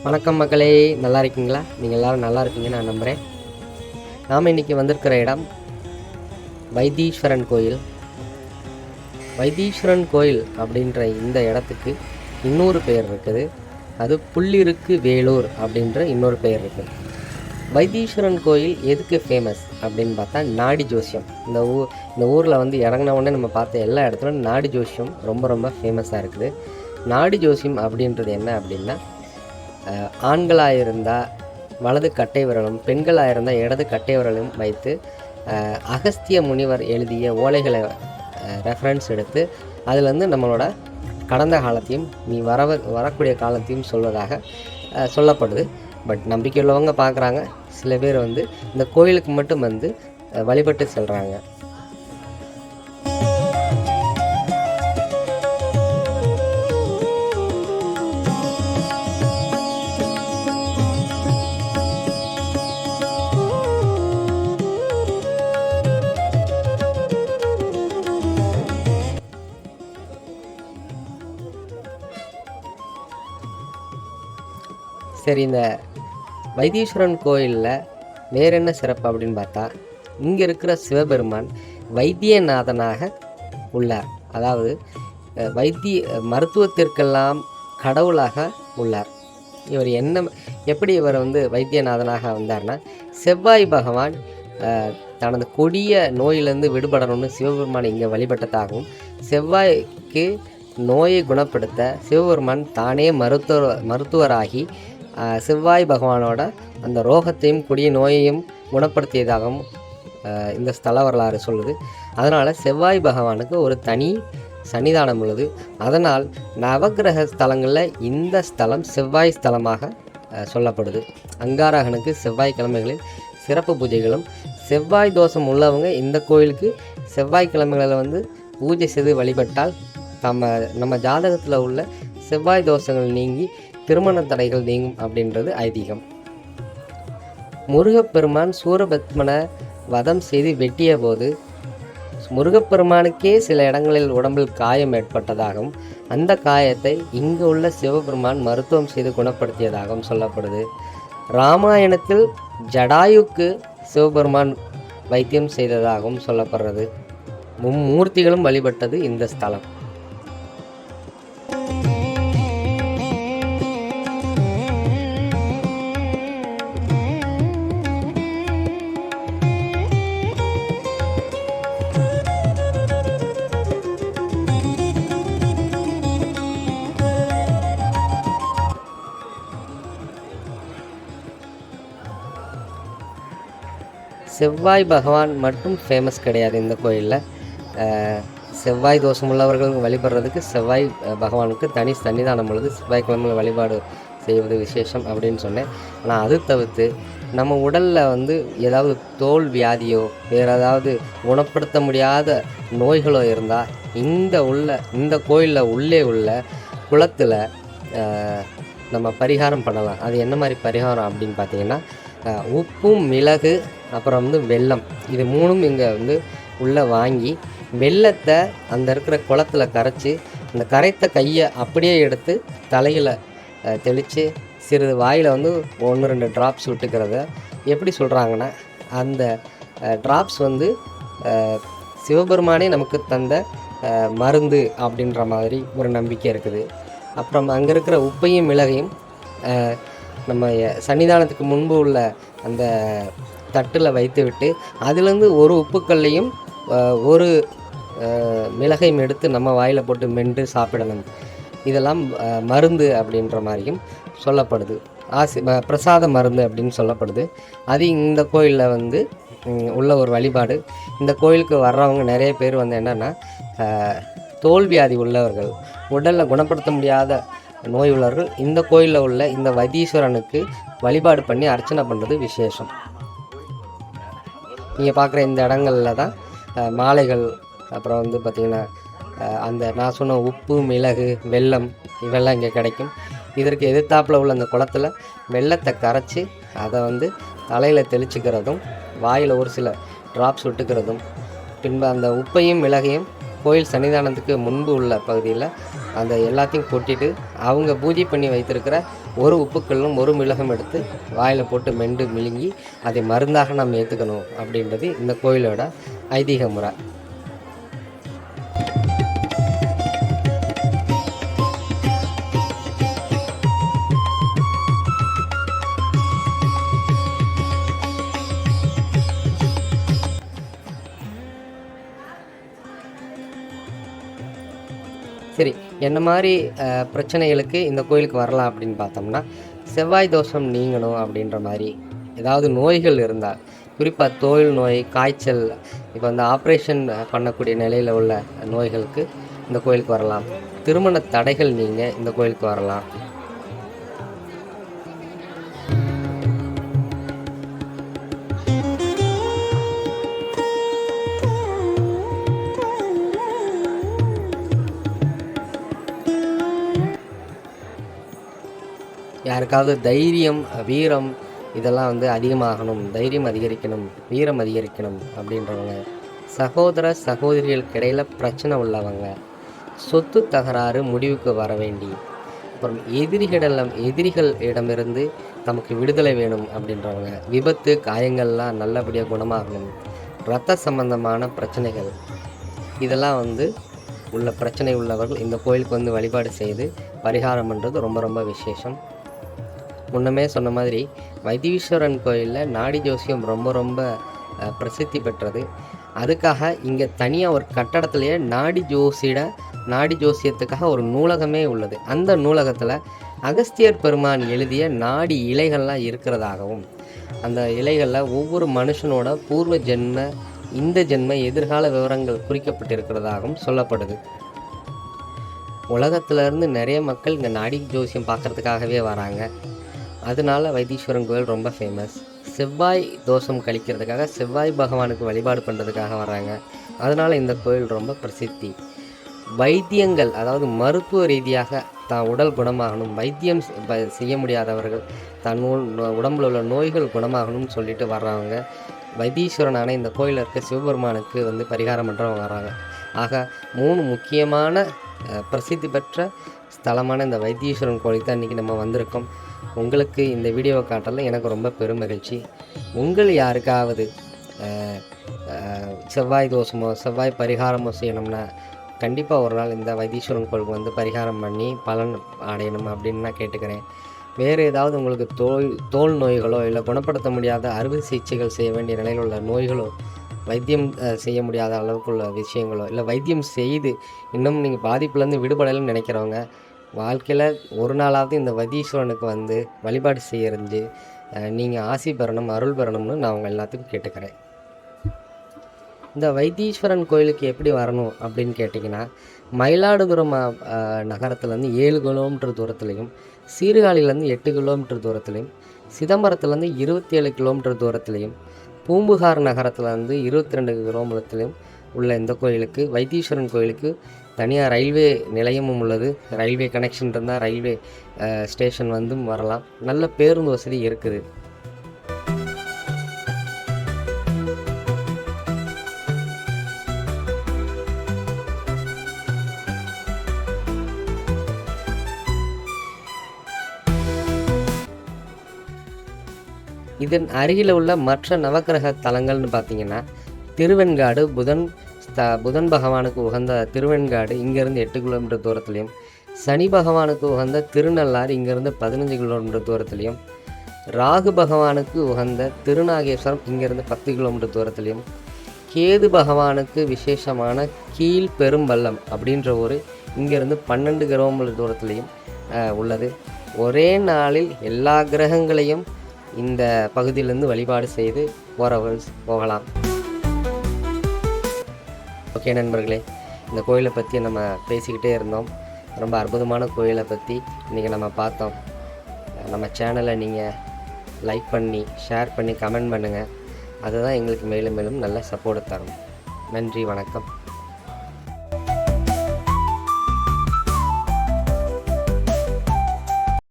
வணக்கம் மக்களே, நல்லா இருக்கீங்களா? நீங்கள் எல்லோரும் நல்லா இருப்பீங்கன்னு நான் நம்புகிறேன். நாம் இன்றைக்கி வந்திருக்கிற இடம் வைத்தீஸ்வரன் கோயில். வைத்தீஸ்வரன் கோயில் அப்படின்ற இந்த இடத்துக்கு இன்னொரு பெயர் இருக்குது. அது புள்ளிருக்கு வேலூர் அப்படின்ற இன்னொரு பெயர் இருக்குது. வைத்தீஸ்வரன் கோயில் எதுக்கு ஃபேமஸ் அப்படின்னு பார்த்தா நாடி ஜோசியம். இந்த ஊரில் வந்து இறங்கின உடனே நம்ம பார்த்த எல்லா இடத்துலையும் நாடி ஜோசியம் ரொம்ப ரொம்ப ஃபேமஸாக இருக்குது. நாடி ஜோசியம் அப்படின்றது என்ன அப்படின்னா, ஆண்களாக இருந்தால் வலது கட்டை விரலும், பெண்களாக இருந்தால் இடது கட்டை விரலும் வைத்து அகஸ்திய முனிவர் எழுதிய ஓலைகளை ரெஃபரன்ஸ் எடுத்து அதிலேருந்து நம்மளோட கடந்த காலத்தையும் வரக்கூடிய காலத்தையும் சொல்வதாக சொல்லப்படுது. பட் நம்பிக்கையுள்ளவங்க பார்க்குறாங்க, சில பேர் வந்து இந்த கோயிலுக்கு மட்டும் வந்து வழிபட்டு செல்கிறாங்க. சரி, இந்த வைத்தீஸ்வரன் கோயிலில் வேற என்ன சிறப்பு அப்படின்னு பார்த்தா, இங்கே இருக்கிற சிவபெருமான் வைத்தியநாதனாக உள்ளார். அதாவது மருத்துவத்திற்கெல்லாம் கடவுளாக உள்ளார். இவர் எப்படி இவர் வந்து வைத்தியநாதனாக வந்தார்னா, செவ்வாய் பகவான் தனது கொடிய நோயிலிருந்து விடுபடணும்னு சிவபெருமான் இங்கே வழிபட்டதாகவும், செவ்வாய்க்கு நோயை குணப்படுத்த சிவபெருமான் தானே மருத்துவராகி செவ்வாய் பகவானோட அந்த ரோகத்தையும் கொடிய நோயையும் குணப்படுத்தியதாகவும் இந்த ஸ்தல வரலாறு சொல்லுது. அதனால் செவ்வாய் பகவானுக்கு ஒரு தனி சன்னிதானம் உள்ளது. அதனால் நவகிரக ஸ்தலங்களில் இந்த ஸ்தலம் செவ்வாய் ஸ்தலமாக சொல்லப்படுது. அங்காரகனுக்கு செவ்வாய்க்கிழமைகளில் சிறப்பு பூஜைகளும், செவ்வாய் தோஷம் உள்ளவங்க இந்த கோயிலுக்கு செவ்வாய்க்கிழமைகளில் வந்து பூஜை செய்து வழிபட்டால் நம்ம ஜாதகத்தில் உள்ள செவ்வாய் தோஷங்கள் நீங்கி திருமண தடைகள் நீங்கும் அப்படின்றது ஐதீகம். முருகப்பெருமான் சூரபத்மனை வதம் செய்து வெட்டிய போது முருகப்பெருமானுக்கே சில இடங்களில் உடம்பில் காயம் ஏற்பட்டதாகவும், அந்த காயத்தை இங்கு உள்ள சிவபெருமான் மருத்துவம் செய்து குணப்படுத்தியதாகவும் சொல்லப்படுது. ராமாயணத்தில் ஜடாயுக்கு சிவபெருமான் வைத்தியம் செய்ததாகவும் சொல்லப்படுறது. மும்மூர்த்திகளும் வழிபட்டது இந்த ஸ்தலம். செவ்வாய் பகவான் மட்டும் ஃபேமஸ் கிடையாது இந்த கோயிலில். செவ்வாய் தோஷம் உள்ளவர்கள் வழிபடுறதுக்கு செவ்வாய் பகவானுக்கு தனி சன்னிதானம் உள்ளது. செவ்வாய்க்கிழமையில் வழிபாடு செய்வது விசேஷம் அப்படின்னு சொன்னேன். ஆனால் அது தவிர்த்து நம்ம உடலில் வந்து ஏதாவது தோல் வியாதியோ வேறு ஏதாவது குணப்படுத்த முடியாத நோய்களோ இருந்தால் இந்த கோயிலில் உள்ளே உள்ள குளத்தில் நம்ம பரிகாரம் பண்ணலாம். அது என்ன மாதிரி பரிகாரம் அப்படின்னு பார்த்தீங்கன்னா, உப்பும் மிளகு அப்புறம் வந்து வெல்லம், இது மூணும் இங்கே வந்து உள்ளே வாங்கி வெல்லத்தை அந்த இருக்கிற குளத்தில் கரைச்சி, அந்த கரைத்த கையை அப்படியே எடுத்து தலையில் தெளித்து சிறிது வாயில் வந்து 1-2 ட்ராப்ஸ் விட்டுக்கிறத எப்படி சொல்கிறாங்கன்னா, அந்த ட்ராப்ஸ் வந்து சிவபெருமானே நமக்கு தந்த மருந்து அப்படின்ற மாதிரி ஒரு நம்பிக்கை இருக்குது. அப்புறம் அங்கே இருக்கிற உப்பையும் மிளகையும் நம்ம சன்னிதானத்துக்கு முன்பு உள்ள அந்த தட்டில் வைத்து விட்டு அதிலேருந்து ஒரு உப்புக்கல்லையும் ஒரு மிளகையும் எடுத்து நம்ம வாயில் போட்டு மென்று சாப்பிடணும். இதெல்லாம் மருந்து அப்படின்ற மாதிரியும் சொல்லப்படுது. பிரசாத மருந்து அப்படின்னு சொல்லப்படுது. அது இந்த கோயிலில் வந்து உள்ள ஒரு வழிபாடு. இந்த கோயிலுக்கு வர்றவங்க நிறைய பேர் வந்து என்னென்னா, தோல்வியாதி உள்ளவர்கள், உடலில் குணப்படுத்த முடியாத நோய் உள்ளவர்கள் இந்த கோயிலில் உள்ள இந்த வைத்தீஸ்வரனுக்கு வழிபாடு பண்ணி அர்ச்சனை பண்ணுறது விசேஷம். நீங்கள் பார்க்குற இந்த இடங்களில் தான் மாலைகள், அப்புறம் வந்து பார்த்திங்கன்னா அந்த நான் சொன்ன உப்பு மிளகு வெல்லம் இதெல்லாம் இங்கே கிடைக்கும். இதற்கு எதிர்த்தாப்பில் உள்ள அந்த குளத்தில் வெல்லத்தை கரைச்சி அதை வந்து தலையில் தெளிச்சுக்கிறதும், வாயில் ஒரு சில ட்ராப்ஸ் விட்டுக்கிறதும், பின்பு அந்த உப்பையும் மிளகையும் கோயில் சன்னிதானத்துக்கு முன்பு உள்ள பகுதியில் அந்த எல்லாத்தையும் கொட்டிட்டு அவங்க பூஜை பண்ணி வைத்திருக்கிற ஒரு உப்புக்கல்லும் ஒரு மிளகும் எடுத்து வாயில் போட்டு மெண்டு மிழுங்கி அதை மருந்தாக நாம் ஏற்றுக்கணும் அப்படின்றது இந்த கோயிலோட ஐதீக முறை. சரி, என்ன மாதிரி பிரச்சனைகளுக்கு இந்த கோயிலுக்கு வரலாம் அப்படின்னு பார்த்தோம்னா, செவ்வாய் தோஷம் நீங்கணும் அப்படின்ற மாதிரி ஏதாவது நோய்கள் இருந்தால், குறிப்பாக தோல் நோய், காய்ச்சல், இப்போ வந்து ஆப்ரேஷன் பண்ணக்கூடிய நிலையில் உள்ள நோய்களுக்கு இந்த கோயிலுக்கு வரலாம். திருமண தடைகள் நீங்க இந்த கோயிலுக்கு வரலாம். யாருக்காவது தைரியம், வீரம் இதெல்லாம் வந்து அதிகமாகணும், தைரியம் அதிகரிக்கணும், வீரம் அதிகரிக்கணும் அப்படின்றவங்க, சகோதர சகோதரிகளுக்கு இடையில் பிரச்சனை உள்ளவங்க, சொத்து தகராறு முடிவுக்கு வர வேண்டி, அப்புறம் எதிரிகளிடமிருந்து நமக்கு விடுதலை வேணும் அப்படின்றவங்க, விபத்து காயங்கள்லாம் நல்லபடியாக குணமாகணும், இரத்த சம்பந்தமான பிரச்சனைகள் இதெல்லாம் வந்து உள்ள பிரச்சனை உள்ளவர்கள் இந்த கோயிலுக்கு வந்து வழிபாடு செய்து பரிகாரம் பண்ணுறது ரொம்ப ரொம்ப விசேஷம். முன்னமே சொன்ன மாதிரி வைத்தீஸ்வரன் கோயிலில் நாடி ஜோசியம் ரொம்ப ரொம்ப பிரசித்தி பெற்றது. அதுக்காக இங்கே தனியாக ஒரு கட்டடத்துலேயே நாடி ஜோசியத்துக்காக ஒரு நூலகமே உள்ளது. அந்த நூலகத்தில் அகஸ்தியர் பெருமான் எழுதிய நாடி இலைகள்லாம் இருக்கிறதாகவும், அந்த இலைகளில் ஒவ்வொரு மனுஷனோட பூர்வ ஜென்ம, இந்த ஜென்ம, எதிர்கால விவரங்கள் குறிக்கப்பட்டிருக்கிறதாகவும் சொல்லப்படுது. உலகத்திலேருந்து நிறைய மக்கள் இங்கே நாடி ஜோசியம் பார்க்குறதுக்காகவே வராங்க. அதனால வைத்தீஸ்வரன் கோயில் ரொம்ப ஃபேமஸ். செவ்வாய் தோஷம் கழிக்கிறதுக்காக, செவ்வாய் பகவானுக்கு வழிபாடு பண்ணுறதுக்காக வராங்க. அதனால் இந்த கோயில் ரொம்ப பிரசித்தி. வைத்தியங்கள், அதாவது மருத்துவ ரீதியாக தான் உடல் குணமாகணும், வைத்தியம் செய்ய முடியாதவர்கள் தன் உடம்பில் உள்ள நோய்கள் குணமாகணும்னு சொல்லிட்டு வர்றவங்க வைத்தீஸ்வரனான இந்த கோயிலில் இருக்க சிவபெருமானுக்கு வந்து பரிகாரம் பண்ணுறவங்க வராங்க. ஆக 3 முக்கியமான பிரசித்தி பெற்ற ஸ்தலமான இந்த வைத்தீஸ்வரன் கோயிலுக்கு தான் இன்றைக்கி நம்ம வந்திருக்கோம். உங்களுக்கு இந்த வீடியோவை காட்டல எனக்கு ரொம்ப பெரும் மகிழ்ச்சி. உங்கள் யாருக்காவது செவ்வாய் தோஷமோ செவ்வாய் பரிகாரமோ செய்யணும்னா கண்டிப்பாக ஒரு நாள் இந்த வைத்தீஸ்வரன் கோயிலுக்கு வந்து பரிகாரம் பண்ணி பலன் அடையணும் அப்படின்னு நான் கேட்டுக்கிறேன். வேறு ஏதாவது உங்களுக்கு தோல் நோய்களோ இல்லை குணப்படுத்த முடியாத அறுவை சிகிச்சைகள் செய்ய வேண்டிய நிலையில் உள்ள நோய்களோ, வைத்தியம் செய்ய முடியாத அளவுக்குள்ள விஷயங்களோ, இல்லை வைத்தியம் செய்து இன்னும் நீங்கள் பாதிப்புலேருந்து விடுபடலைன்னு நினைக்கிறவங்க, வாழ்க்கையில் ஒரு நாளாவது இந்த வைத்தீஸ்வரனுக்கு வந்து வழிபாடு செய்யறிஞ்சு நீங்கள் ஆசி பெறணும், அருள் பெறணும்னு நான் உங்கள் எல்லாத்துக்கும் கேட்டுக்கிறேன். இந்த வைத்தீஸ்வரன் கோயிலுக்கு எப்படி வரணும் அப்படின்னு கேட்டிங்கன்னா, மயிலாடுதுறை நகரத்துலேருந்து 7 கிலோமீட்டர் தூரத்துலையும், சீர்காழிலேருந்து 8 கிலோமீட்டர் தூரத்துலையும், சிதம்பரத்துலேருந்து 27 கிலோமீட்டர் தூரத்துலையும், பூம்புகார் நகரத்துலேருந்து 22 கிலோமீட்டர்லையும் உள்ள இந்த கோயிலுக்கு, வைத்தீஸ்வரன் கோயிலுக்கு தனியாக ரயில்வே நிலையமும் உள்ளது. ரயில்வே கனெக்ஷன் இருந்தால் ரயில்வே ஸ்டேஷன் வந்தும் வரலாம். நல்ல பேருந்து வசதி இருக்குது. இதன் அருகில் உள்ள மற்ற நவக்கிரக தலங்கள்னு பார்த்தீங்கன்னா, திருவெண்காடு, புதன் பகவானுக்கு உகந்த திருவெண்காடு இங்கேருந்து 8 கிலோமீட்டர் தூரத்துலையும், சனி பகவானுக்கு உகந்த திருநள்ளாறு இங்கேருந்து 15 கிலோமீட்டர் தூரத்துலையும், ராகு பகவானுக்கு உகந்த திருநாகேஸ்வரம் இங்கேருந்து 10 கிலோமீட்டர் தூரத்துலையும், கேது பகவானுக்கு விசேஷமான கீழ்பெரும்பள்ளம் அப்படின்ற ஒரு இங்கேருந்து 12 கிலோமீட்டர் தூரத்துலையும் உள்ளது. ஒரே நாளில் எல்லா கிரகங்களையும் இந்த பகுதியிலேருந்து வழிபாடு செய்து போகலாம். ஓகே நண்பர்களே, இந்த கோயிலை பற்றி நம்ம பேசிக்கிட்டே இருந்தோம். ரொம்ப அற்புதமான கோயிலை பற்றி இன்றைக்கி நம்ம பார்த்தோம். நம்ம சேனலை நீங்கள் லைக் பண்ணி, ஷேர் பண்ணி, கமெண்ட் பண்ணுங்கள். அதுதான் எங்களுக்கு மேலும் மேலும் நல்ல சப்போர்ட் தரும். நன்றி, வணக்கம்.